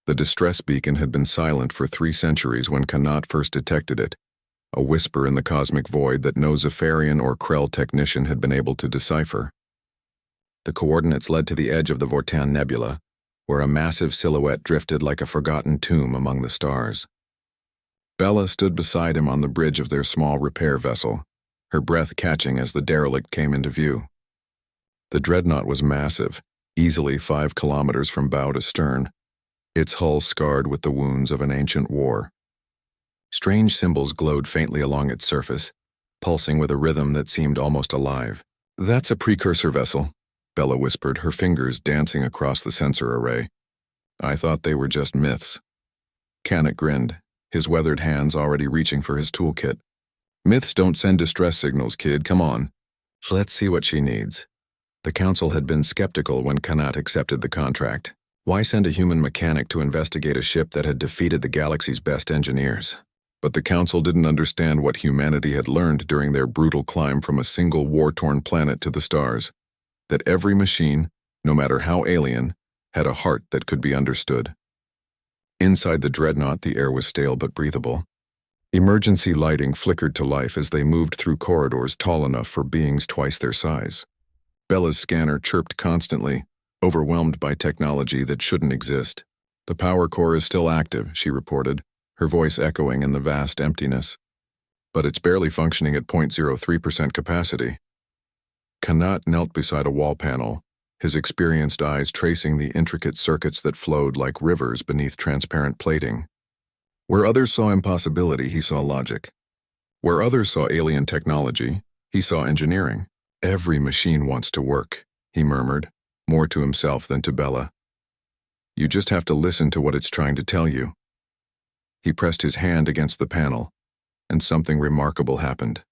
The distress beacon had been silent for 3 centuries when Kanat first detected it, a whisper in the cosmic void that no Zephyrian or Krell technician had been able to decipher. The coordinates led to the edge of the Vortan Nebula, where a massive silhouette drifted like a forgotten tomb among the stars. Bella stood beside him on the bridge of their small repair vessel, her breath catching as the derelict came into view. The Dreadnought was massive, easily 5 kilometers from bow to stern, its hull scarred with the wounds of an ancient war. Strange symbols glowed faintly along its surface, pulsing with a rhythm that seemed almost alive. "That's a precursor vessel," Bella whispered, her fingers dancing across the sensor array. "I thought they were just myths." Kanat grinned, his weathered hands already reaching for his toolkit. "Myths don't send distress signals, kid, come on. Let's see what she needs." The council had been skeptical when Kanat accepted the contract. Why send a human mechanic to investigate a ship that had defeated the galaxy's best engineers? But the council didn't understand what humanity had learned during their brutal climb from a single war-torn planet to the stars. That every machine, no matter how alien, had a heart that could be understood. Inside the Dreadnought, the air was stale but breathable. Emergency lighting flickered to life as they moved through corridors tall enough for beings twice their size. Bella's scanner chirped constantly, overwhelmed by technology that shouldn't exist. "The power core is still active," she reported, her voice echoing in the vast emptiness. "But it's barely functioning at 0.03% capacity." Kanat knelt beside a wall panel, his experienced eyes tracing the intricate circuits that flowed like rivers beneath transparent plating. Where others saw impossibility, he saw logic. Where others saw alien technology, he saw engineering. "Every machine wants to work," he murmured, more to himself than to Bella. "You just have to listen to what it's trying to tell you." He pressed his hand against the panel, and something remarkable happened.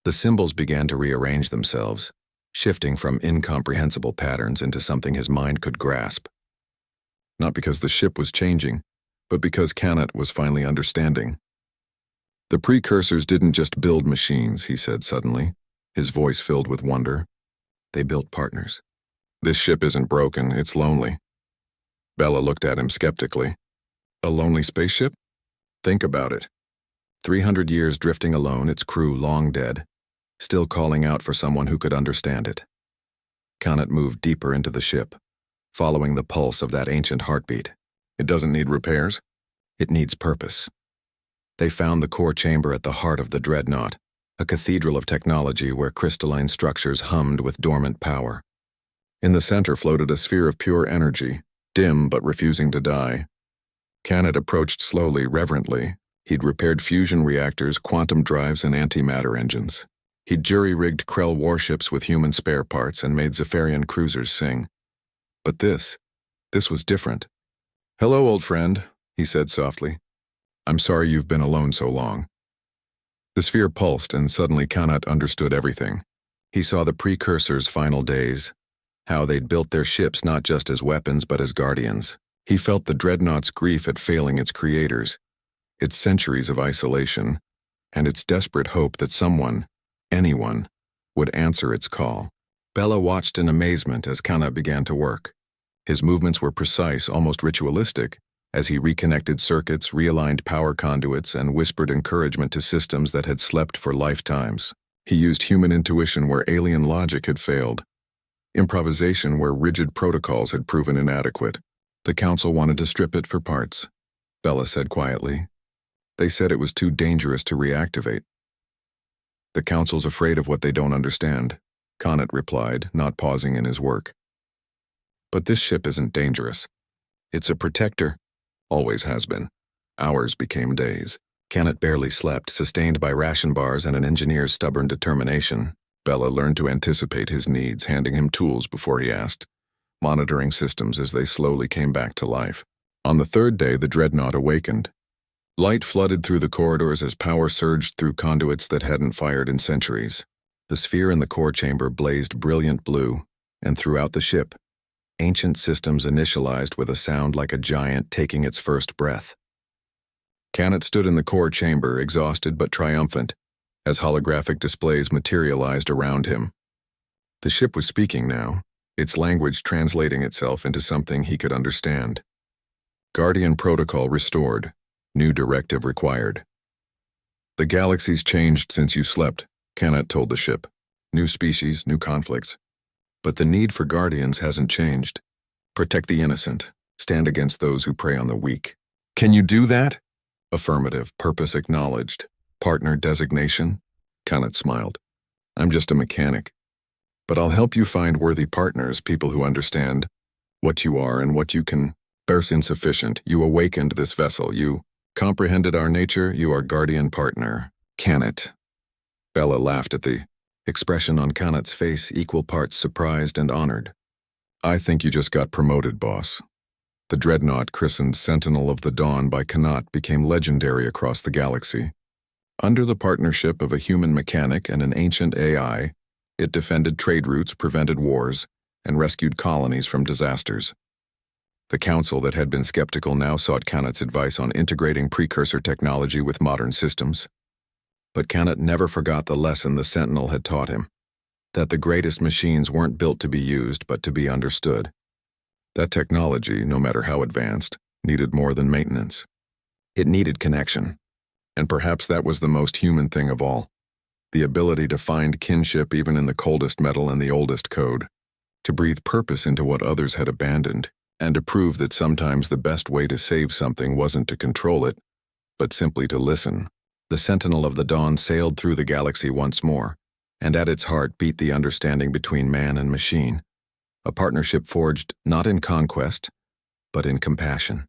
The symbols began to rearrange themselves, shifting from incomprehensible patterns into something his mind could grasp. Not because the ship was changing, but because Kanat was finally understanding. "The precursors didn't just build machines," he said suddenly, his voice filled with wonder. "They built partners. This ship isn't broken, it's lonely." Bella looked at him skeptically. "A lonely spaceship? Think about it. 300 years drifting alone, its crew long dead, still calling out for someone who could understand it." Kanat moved deeper into the ship, following the pulse of that ancient heartbeat. "It doesn't need repairs? It needs purpose." They found the core chamber at the heart of the Dreadnought, a cathedral of technology where crystalline structures hummed with dormant power. In the center floated a sphere of pure energy, dim but refusing to die. Kanat approached slowly, reverently. He'd repaired fusion reactors, quantum drives, and antimatter engines. He'd jury-rigged Krell warships with human spare parts and made Zephyrian cruisers sing. But this was different. "Hello, old friend," he said softly. "I'm sorry you've been alone so long." The sphere pulsed, and suddenly Kanat understood everything. He saw the precursors' final days, how they'd built their ships not just as weapons but as guardians. He felt the Dreadnought's grief at failing its creators, its centuries of isolation, and its desperate hope that someone, anyone, would answer its call. Bella watched in amazement as Kanat began to work. His movements were precise, almost ritualistic, as he reconnected circuits, realigned power conduits, and whispered encouragement to systems that had slept for lifetimes. He used human intuition where alien logic had failed, improvisation where rigid protocols had proven inadequate. "The council wanted to strip it for parts," Bella said quietly. "They said it was too dangerous to reactivate." "The council's afraid of what they don't understand," Kanat replied, not pausing in his work. "But this ship isn't dangerous. It's a protector. Always has been." Hours became days. Kanat barely slept, sustained by ration bars and an engineer's stubborn determination. Bella learned to anticipate his needs, handing him tools before he asked, monitoring systems as they slowly came back to life. On the 3rd day, the Dreadnought awakened. Light flooded through the corridors as power surged through conduits that hadn't fired in centuries. The sphere in the core chamber blazed brilliant blue, and throughout the ship, ancient systems initialized with a sound like a giant taking its first breath. Kanat stood in the core chamber, exhausted but triumphant, as holographic displays materialized around him. The ship was speaking now, its language translating itself into something he could understand. Guardian protocol restored. New directive required. The galaxy's changed since you slept, Kanat told the ship. New species, new conflicts. But the need for Guardians hasn't changed. Protect the innocent. Stand against those who prey on the weak. Can you do that? Affirmative, purpose acknowledged. Partner designation? Kanat smiled. I'm just a mechanic. But I'll help you find worthy partners, people who understand what you are and what you can. Bear's insufficient. You awakened this vessel. You comprehended our nature. You are guardian partner. Kanat. Bella laughed at the expression on Kanat's face, equal parts surprised and honored. I think you just got promoted, boss. The Dreadnought, christened Sentinel of the Dawn by Kanat, became legendary across the galaxy. Under the partnership of a human mechanic and an ancient AI, it defended trade routes, prevented wars, and rescued colonies from disasters. The council that had been skeptical now sought Kanat's advice on integrating precursor technology with modern systems. But Kanat never forgot the lesson the Sentinel had taught him, that the greatest machines weren't built to be used but to be understood. That technology, no matter how advanced, needed more than maintenance. It needed connection. And perhaps that was the most human thing of all. The ability to find kinship even in the coldest metal and the oldest code, to breathe purpose into what others had abandoned, and to prove that sometimes the best way to save something wasn't to control it, but simply to listen. The Sentinel of the Dawn sailed through the galaxy once more, and at its heart beat the understanding between man and machine, a partnership forged not in conquest, but in compassion.